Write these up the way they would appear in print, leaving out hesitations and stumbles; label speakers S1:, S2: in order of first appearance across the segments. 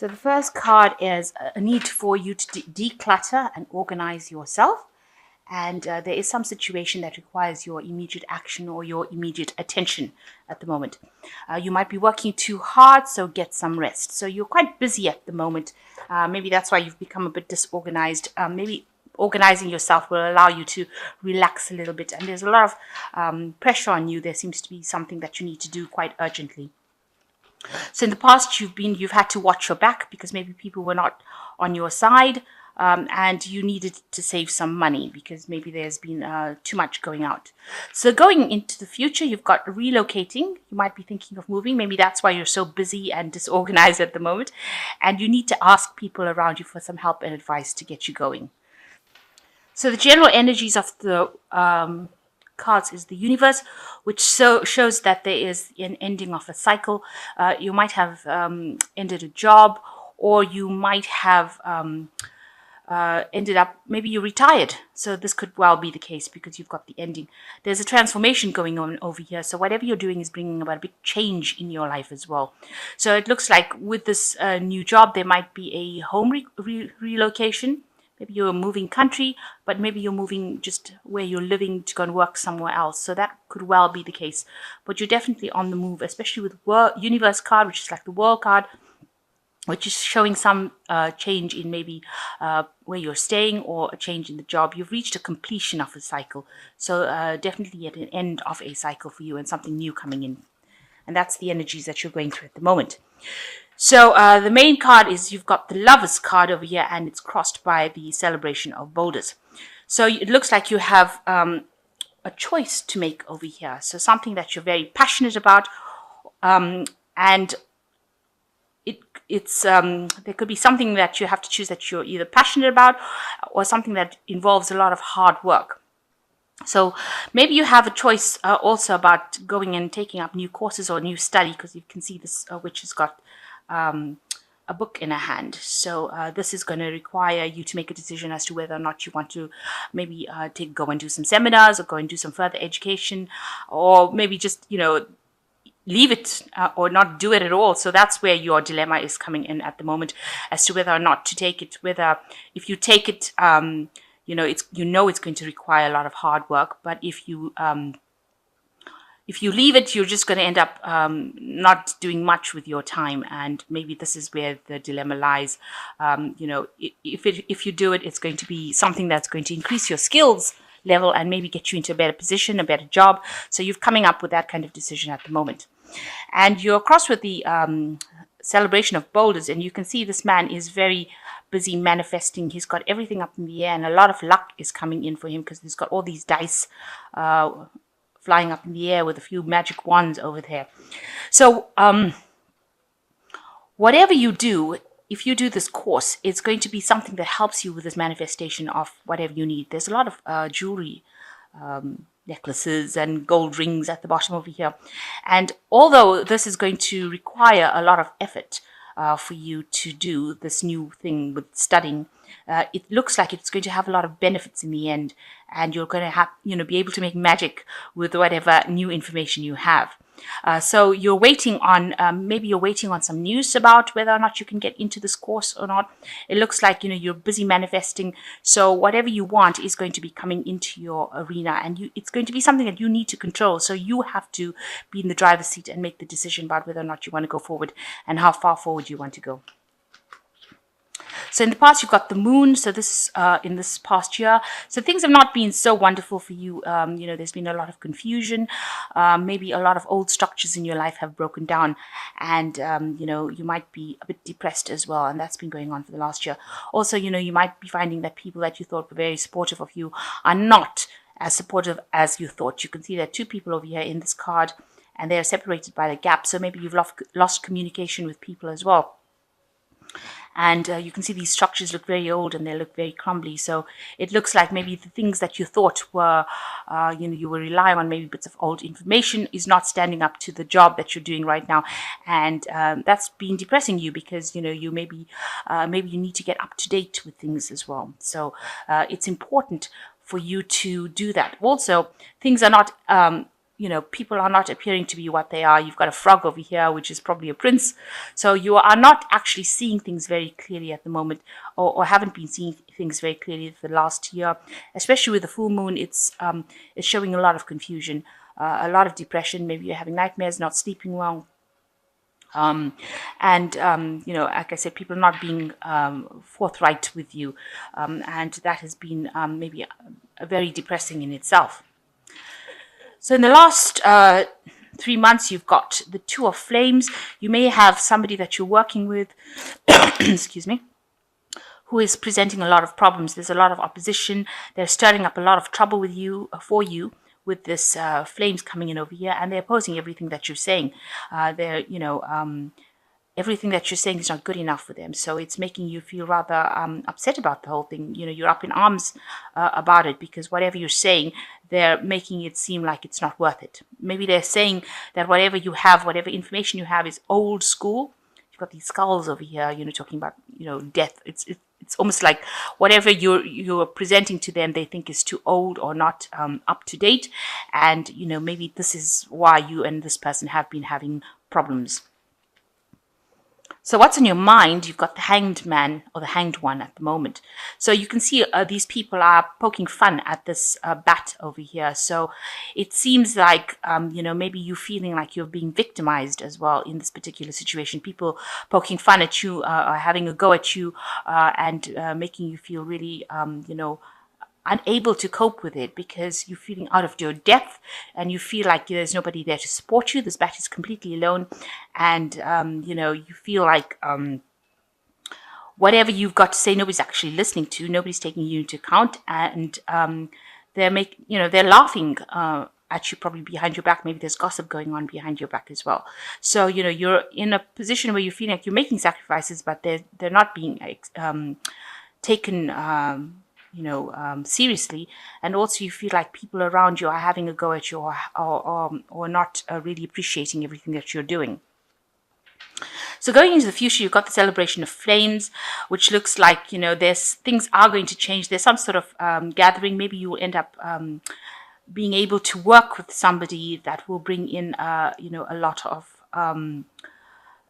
S1: So the first card is a need for you to declutter and organize yourself. And there is some situation that requires your immediate action or your immediate attention at the moment. You might be working too hard, so get some rest. So you're quite busy at the moment. Maybe that's why you've become a bit disorganized. Maybe organizing yourself will allow you to relax a little bit. And there's a lot of pressure on you. There seems to be something that you need to do quite urgently. So in the past, you've had to watch your back because maybe people were not on your side, and you needed to save some money because maybe there's been too much going out. So going into the future, you've got relocating. You might be thinking of moving. Maybe that's why you're so busy and disorganized at the moment, and you need to ask people around you for some help and advice to get you going. So the general energies of the cards is the universe, which shows that there is an ending of a cycle. You might have ended a job, or you might have ended up, maybe you retired. So this could well be the case because you've got the ending. There's a transformation going on over here. So whatever you're doing is bringing about a big change in your life as well. So it looks like with this new job, there might be a home relocation. Maybe you're moving country, but maybe you're moving just where you're living to go and work somewhere else. So that could well be the case. But you're definitely on the move, especially with Universe card, which is like the World card, which is showing some change in maybe where you're staying or a change in the job. You've reached a completion of a cycle. So definitely at an end of a cycle for you and something new coming in. And that's the energies that you're going through at the moment. So the main card is you've got the Lovers card over here, and it's crossed by the celebration of boulders. So it looks like you have a choice to make over here. So something that you're very passionate about, and it's there could be something that you have to choose that you're either passionate about or something that involves a lot of hard work. So maybe you have a choice also about going and taking up new courses or new study, because you can see this witch has got a book in her hand. So this is going to require you to make a decision as to whether or not you want to maybe go and do some seminars or go and do some further education, or maybe just, leave it or not do it at all. So that's where your dilemma is coming in at the moment as to whether or not to take it. Whether if you take it, it's going to require a lot of hard work. But if you leave it, you're just going to end up not doing much with your time. And maybe this is where the dilemma lies. If you do it, it's going to be something that's going to increase your skills level and maybe get you into a better position, a better job. So you're coming up with that kind of decision at the moment. And you're across with the celebration of boulders, and you can see this man is very busy manifesting. He's got everything up in the air, and a lot of luck is coming in for him because he's got all these dice flying up in the air with a few magic wands over there. So whatever you do, if you do this course, it's going to be something that helps you with this manifestation of whatever you need. There's a lot of jewelry, necklaces and gold rings at the bottom over here. And although this is going to require a lot of effort for you to do this new thing with studying, it looks like it's going to have a lot of benefits in the end, and you're going to have, be able to make magic with whatever new information you have. So you're waiting on, maybe you're waiting on some news about whether or not you can get into this course or not. It looks like, you're busy manifesting. So whatever you want is going to be coming into your arena, and it's going to be something that you need to control. So you have to be in the driver's seat and make the decision about whether or not you want to go forward and how far forward you want to go. So in the past, you've got the moon. So this in this past year, so things have not been so wonderful for you. There's been a lot of confusion. Maybe a lot of old structures in your life have broken down, and you might be a bit depressed as well. And that's been going on for the last year. Also, you might be finding that people that you thought were very supportive of you are not as supportive as you thought. You can see there are two people over here in this card, and they are separated by the gap. So maybe you've lost communication with people as well. And you can see these structures look very old and they look very crumbly. So it looks like maybe the things that you thought were, you were relying on, maybe bits of old information, is not standing up to the job that you're doing right now. And that's been depressing you because, you maybe you need to get up to date with things as well. So it's important for you to do that. Also, things are not people are not appearing to be what they are. You've got a frog over here, which is probably a prince. So you are not actually seeing things very clearly at the moment, or haven't been seeing things very clearly for the last year. Especially with the full moon, it's showing a lot of confusion, a lot of depression. Maybe you're having nightmares, not sleeping well. Like I said, people not being forthright with you, and that has been maybe very depressing in itself. So in the last 3 months, you've got the Two of Flames. You may have somebody that you're working with, excuse me, who is presenting a lot of problems. There's a lot of opposition. They're stirring up a lot of trouble with you, for you, with this flames coming in over here, and they're opposing everything that you're saying. Everything that you're saying is not good enough for them. So it's making you feel rather upset about the whole thing. You're up in arms about it, because whatever you're saying, they're making it seem like it's not worth it. Maybe they're saying that whatever you have, whatever information you have is old school. You've got these skulls over here, talking about, death. It's almost like whatever you're presenting to them, they think is too old or not up to date. And, maybe this is why you and this person have been having problems. So what's on your mind? You've got the Hanged Man or the Hanged One at the moment. So you can see these people are poking fun at this bat over here. So it seems like, maybe you're feeling like you're being victimized as well in this particular situation. People poking fun at you, or having a go at you, and making you feel really, unable to cope with it, because you're feeling out of your depth and you feel like there's nobody there to support you. This bat is completely alone, and you feel like whatever you've got to say, nobody's actually listening to, nobody's taking you into account, and they're laughing at you, probably behind your back. Maybe there's gossip going on behind your back as well. So you're in a position where you feel like you're making sacrifices, but they're not being taken seriously. And also you feel like people around you are having a go at you, or not really appreciating everything that you're doing. So going into the future, you've got the celebration of flames, which looks like, there's things are going to change. There's some sort of gathering. Maybe you will end up being able to work with somebody that will bring in, a lot of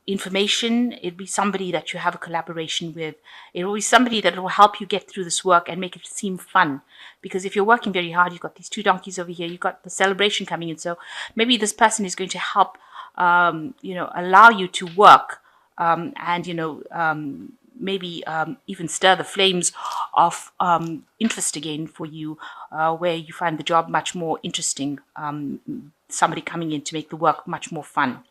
S1: information. It'd be somebody that you have a collaboration with. It will be somebody that will help you get through this work and make it seem fun. Because if you're working very hard, you've got these two donkeys over here, you've got the celebration coming in. So maybe this person is going to help, allow you to work, and maybe even stir the flames of interest again for you, where you find the job much more interesting. Somebody coming in to make the work much more fun.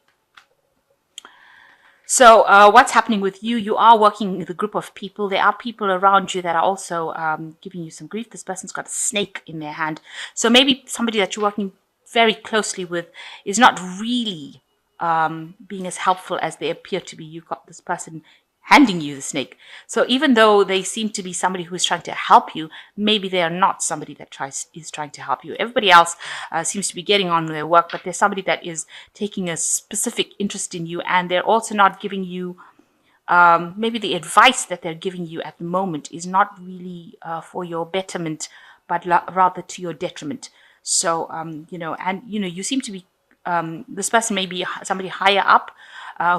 S1: So what's happening with you? You are working with a group of people. There are people around you that are also giving you some grief. This person's got a snake in their hand. So maybe somebody that you're working very closely with is not really being as helpful as they appear to be. You've got this person handing you the snake. So even though they seem to be somebody who is trying to help you, maybe they are not somebody that is trying to help you. Everybody else seems to be getting on with their work, but there's somebody that is taking a specific interest in you, and they're also not giving you, maybe the advice that they're giving you at the moment is not really for your betterment, but rather to your detriment. So, you seem to be, this person may be somebody higher up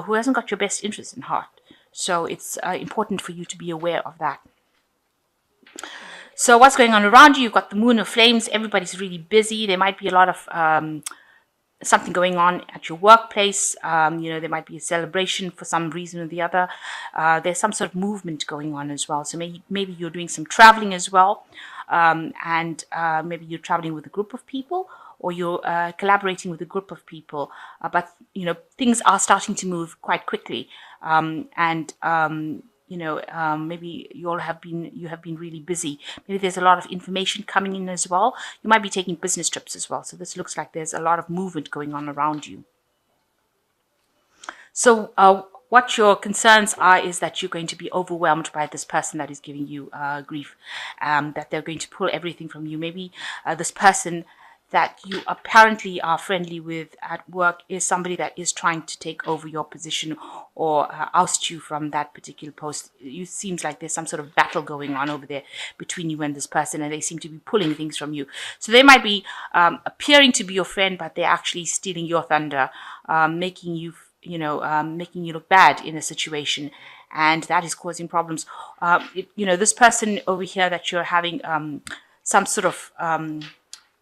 S1: who hasn't got your best interest in heart. So it's important for you to be aware of that. So what's going on around you? You've got the Moon of Flames. Everybody's really busy. There might be a lot of something going on at your workplace. There might be a celebration for some reason or the other. There's some sort of movement going on as well. So maybe you're doing some traveling as well. And maybe you're traveling with a group of people, or you're collaborating with a group of people. But things are starting to move quite quickly. Maybe you have been really busy. Maybe there's a lot of information coming in as well. You might be taking business trips as well. So this looks like there's a lot of movement going on around you. So what your concerns are is that you're going to be overwhelmed by this person that is giving you grief, that they're going to pull everything from you. Maybe this person that you apparently are friendly with at work is somebody that is trying to take over your position or oust you from that particular post. It seems like there's some sort of battle going on over there between you and this person, and they seem to be pulling things from you. So they might be appearing to be your friend, but they're actually stealing your thunder, making you, making you look bad in a situation. And that is causing problems. This person over here that you're having some sort of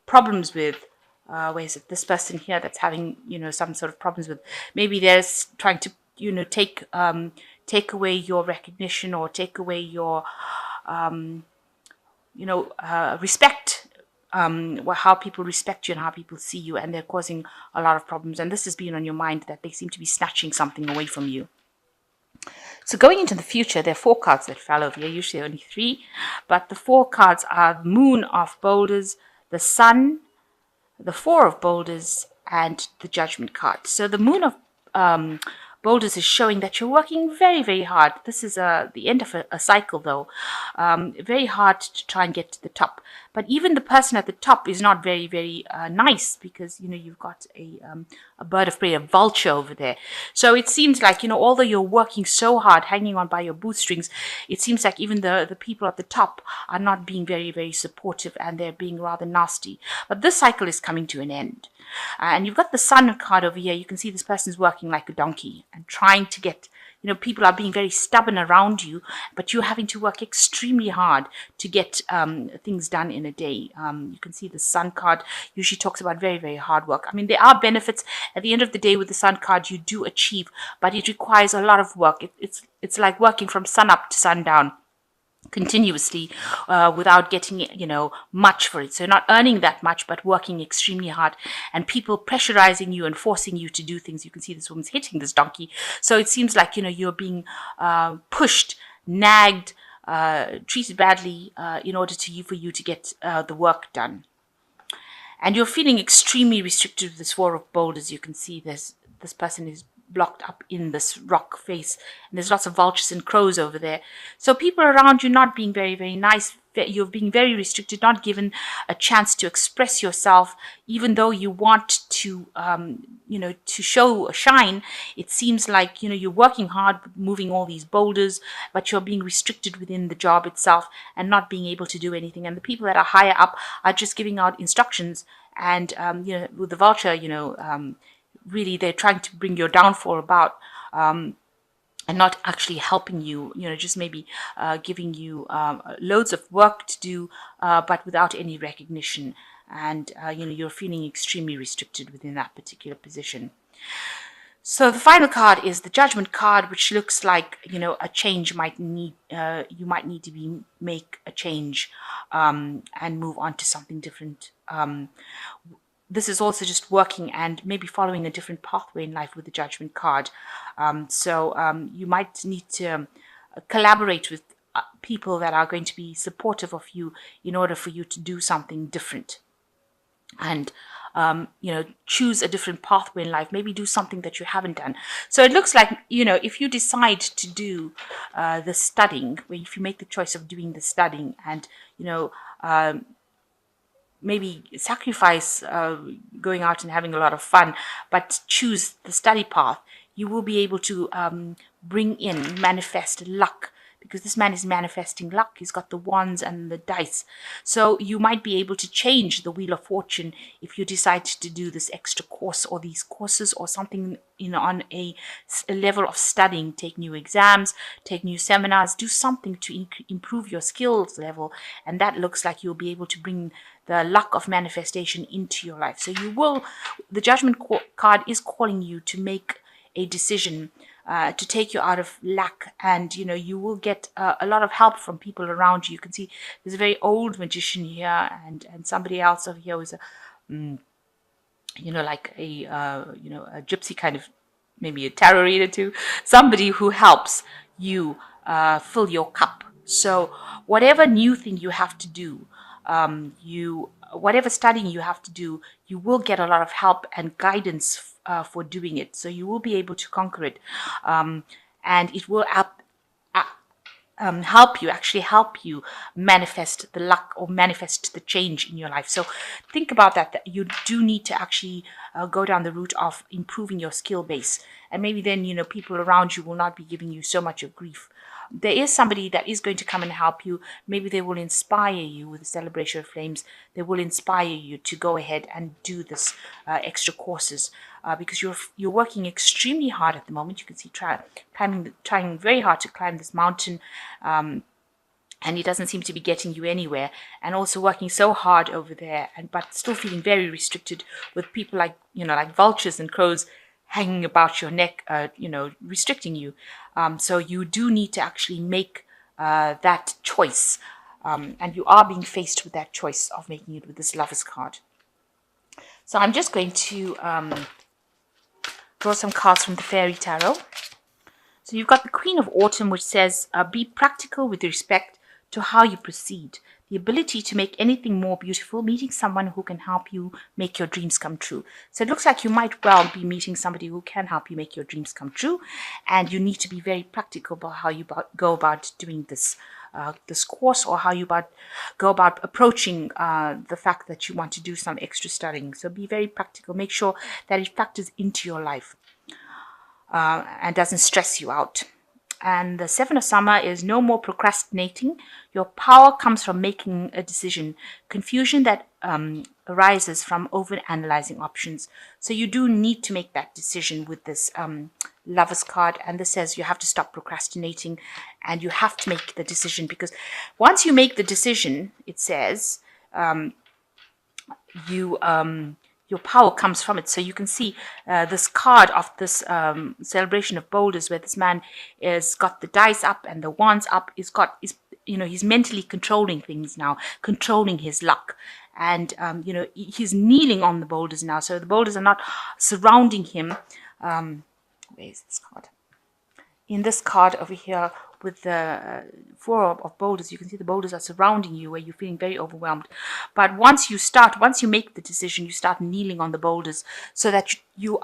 S1: problems with, where is it, this person here that's having, some sort of problems with, maybe they're trying to, take away your recognition or take away your, respect, how people respect you and how people see you, and they're causing a lot of problems. And this has been on your mind, that they seem to be snatching something away from you. So going into the future, there are 4 cards that fell over here, usually only 3, but the 4 cards are the Moon of Boulders, the Sun, the 4 of Boulders, and the Judgment card. So the Moon of Boulders is showing that you're working very, very hard. This is the end of a cycle, though. Very hard to try and get to the top. But even the person at the top is not very, very nice, because, you've got a bird of prey, a vulture over there. So it seems like, although you're working so hard, hanging on by your bootstrings, it seems like even the people at the top are not being very, very supportive, and they're being rather nasty. But this cycle is coming to an end. And you've got the Sun card over here. You can see this person's working like a donkey and trying to get, people are being very stubborn around you, but you're having to work extremely hard to get things done in a day. You can see the Sun card usually talks about very, very hard work. I mean, there are benefits at the end of the day with the Sun card you do achieve, but it requires a lot of work. It's like working from sun up to sundown continuously without getting much for it. So you're not earning that much, but working extremely hard, and people pressurizing you and forcing you to do things. You can see this woman's hitting this donkey, so it seems like you're being pushed, nagged, treated badly in order for you to get the work done. And you're feeling extremely restricted with this 4 of Boulders. You can see this person is blocked up in this rock face, and there's lots of vultures and crows over there. So people around you not being very, very nice. You're being very restricted, not given a chance to express yourself, even though you want to, to show a shine. It seems like, you're working hard, moving all these boulders, but you're being restricted within the job itself and not being able to do anything. And the people that are higher up are just giving out instructions. And, with the vulture, really they're trying to bring your downfall about, and not actually helping you, just maybe giving you loads of work to do, but without any recognition. And, you're feeling extremely restricted within that particular position. So the final card is the Judgment card, which looks like, a change might need, you might need to make a change and move on to something different. This is also just working and maybe following a different pathway in life with the Judgment card. So you might need to collaborate with people that are going to be supportive of you in order for you to do something different. And choose a different pathway in life, maybe do something that you haven't done. So it looks like, if you decide to do the studying, if you make the choice of doing the studying and, maybe sacrifice going out and having a lot of fun, but choose the study path, you will be able to manifest luck, because this man is manifesting luck. He's got the wands and the dice. So you might be able to change the Wheel of Fortune if you decide to do this extra course or these courses or something, on a level of studying. Take new exams, take new seminars, do something to improve your skills level. And that looks like you'll be able to bring the luck of manifestation into your life. So the Judgment card is calling you to make a decision to take you out of lack, and you will get a lot of help from people around you. You can see there's a very old magician here, and somebody else over here was like a gypsy kind of, maybe a tarot reader too, somebody who helps you fill your cup. So whatever new thing you have to do, whatever studying you have to do, you will get a lot of help and guidance for doing it. So you will be able to conquer it, and it will actually help you manifest the luck or manifest the change in your life. So think about that you do need to actually go down the route of improving your skill base. And maybe then, people around you will not be giving you so much of grief. There is somebody that is going to come and help you. Maybe they will inspire you with the celebration of flames. They will inspire you to go ahead and do this extra courses, because you're working extremely hard at the moment. You can see trying very hard to climb this mountain, and it doesn't seem to be getting you anywhere. And also working so hard over there, but still feeling very restricted with people like vultures and crows hanging about your neck, restricting you. So you do need to actually make that choice, and you are being faced with that choice of making it with this Lover's card. So I'm just going to draw some cards from the Fairy Tarot. So you've got the Queen of Autumn, which says, be practical with respect to how you proceed. The ability to make anything more beautiful, meeting someone who can help you make your dreams come true. So it looks like you might well be meeting somebody who can help you make your dreams come true. And you need to be very practical about how you go about doing this course, or how you go about approaching the fact that you want to do some extra studying. So be very practical. Make sure that it factors into your life and doesn't stress you out. And the Seven of Summer is no more procrastinating. Your power comes from making a decision. Confusion that arises from over-analyzing options. So you do need to make that decision with this Lover's card. And this says you have to stop procrastinating and you have to make the decision, because once you make the decision, it says your power comes from it. So you can see this card of this celebration of boulders, where this man has got the dice up and the wands up. He's mentally controlling things now, controlling his luck. And, he's kneeling on the boulders now. So the boulders are not surrounding him. Where's this card? In this card over here, with the four of boulders, you can see the boulders are surrounding you, where you're feeling very overwhelmed. But once you make the decision, you start kneeling on the boulders, so that you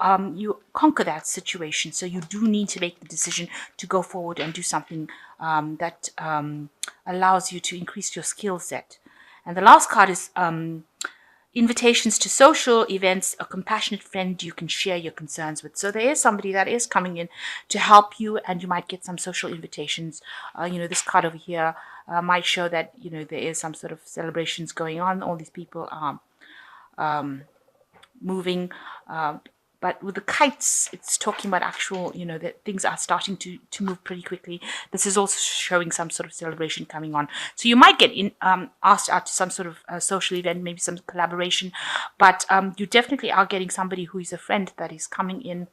S1: conquer that situation. So you do need to make the decision to go forward and do something that allows you to increase your skill set. And the last card is invitations to social events, a compassionate friend you can share your concerns with. So there is somebody that is coming in to help you, and you might get some social invitations. This card over here might show that, there is some sort of celebrations going on. All these people are moving. But with the kites, it's talking about actual, that things are starting to move pretty quickly. This is also showing some sort of celebration coming on. So you might get asked out to some sort of social event, maybe some collaboration. But you definitely are getting somebody who is a friend that is coming in,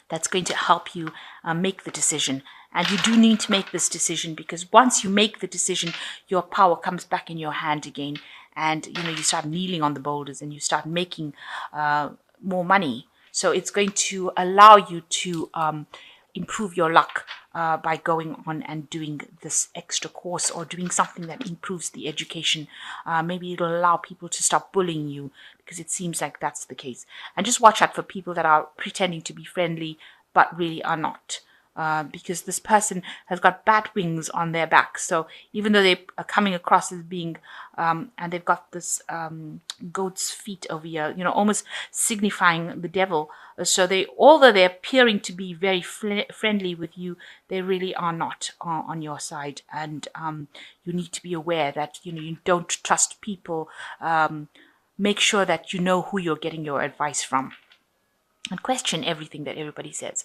S1: that's going to help you make the decision. And you do need to make this decision, because once you make the decision, your power comes back in your hand again. And, you start kneeling on the boulders and you start making more money. So it's going to allow you to improve your luck by going on and doing this extra course, or doing something that improves the education. Maybe it'll allow people to stop bullying you, because it seems like that's the case. And just watch out for people that are pretending to be friendly but really are not. Because this person has got bat wings on their back. So even though they are coming across as being, and they've got this goat's feet over here, almost signifying the devil. So although they're appearing to be very friendly with you, they really are not on your side. And you need to be aware that, you don't trust people. Make sure that you know who you're getting your advice from, and question everything that everybody says.